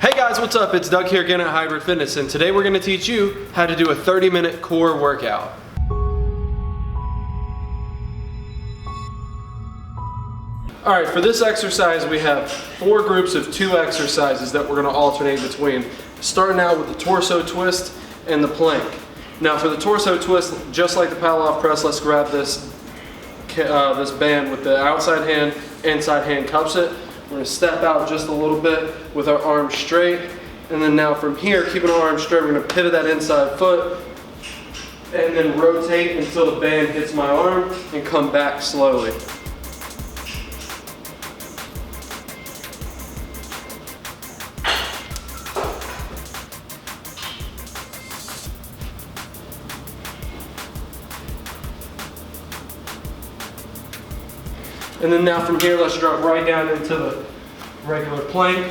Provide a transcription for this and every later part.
Hey guys, what's up? It's Doug here again at Hybrid Fitness, and today we're going to teach you how to do a 30-minute core workout. Alright, for this exercise we have 4 groups of 2 exercises that we're going to alternate between, starting out with the torso twist and the plank. Now for the torso twist, just like the paddle off press, let's grab this band with the outside hand, inside hand cups it. We're going to step out just a little bit with our arms straight, and then now from here, keeping our arms straight, we're going to pivot that inside foot and then rotate until the band hits my arm and come back slowly. And then now from here, let's drop right down into the regular plank.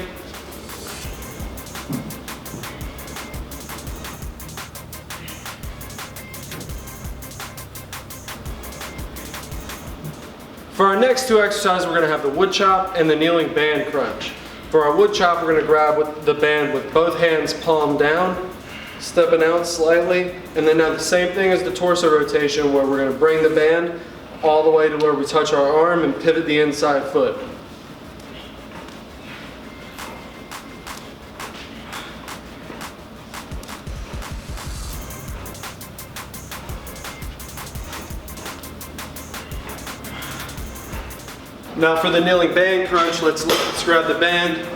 For our next 2 exercises, we're going to have the Woodchop and the kneeling band crunch. For our Woodchop, we're going to grab the band with both hands palm down, stepping out slightly, and then now the same thing as the torso rotation, where we're going to bring the band all the way to where we touch our arm and pivot the inside foot. Now for the kneeling band crunch, let's grab the band,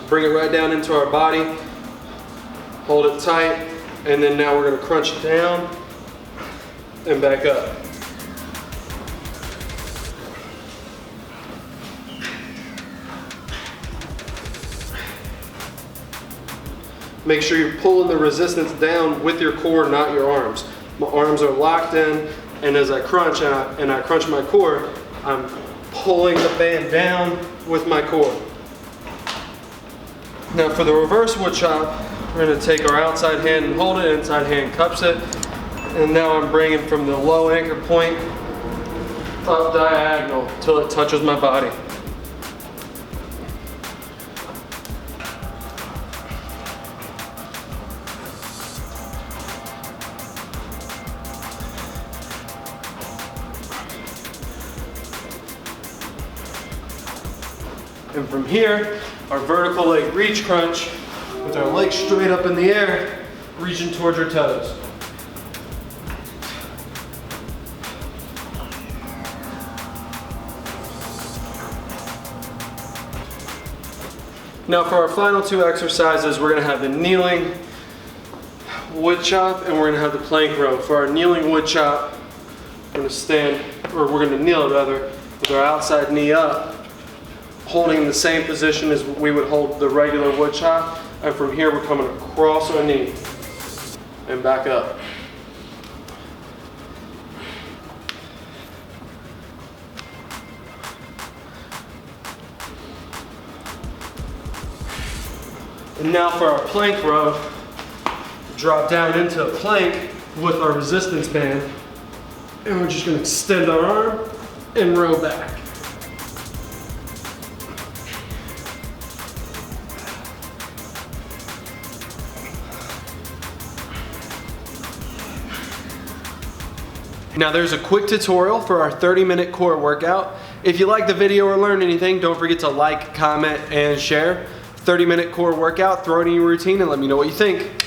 bring it right down into our body, hold it tight, and then now we're going to crunch it down and back up. Make sure you're pulling the resistance down with your core, not your arms. My arms are locked in, and as I crunch and I crunch my core, I'm pulling the band down with my core. Now for the reverse Woodchop, we're going to take our outside hand and hold it, inside hand cups it. And now I'm bringing from the low anchor point up diagonal until it touches my body. And from here, our vertical leg reach crunch with our legs straight up in the air, reaching towards your toes. Now for our final 2 exercises, we're going to have the kneeling Woodchop and we're going to have the plank row. For our kneeling Woodchop, we're going to stand, or we're going to kneel rather, with our outside knee up, holding in the same position as we would hold the regular Woodchop. And from here, we're coming across our knee and back up. And now for our plank row, drop down into a plank with our resistance band, and we're just going to extend our arm and row back. Now there's a quick tutorial for our 30-minute core workout. If you like the video or learned anything, don't forget to like, comment, and share. 30-minute core workout, throw it in your routine and let me know what you think.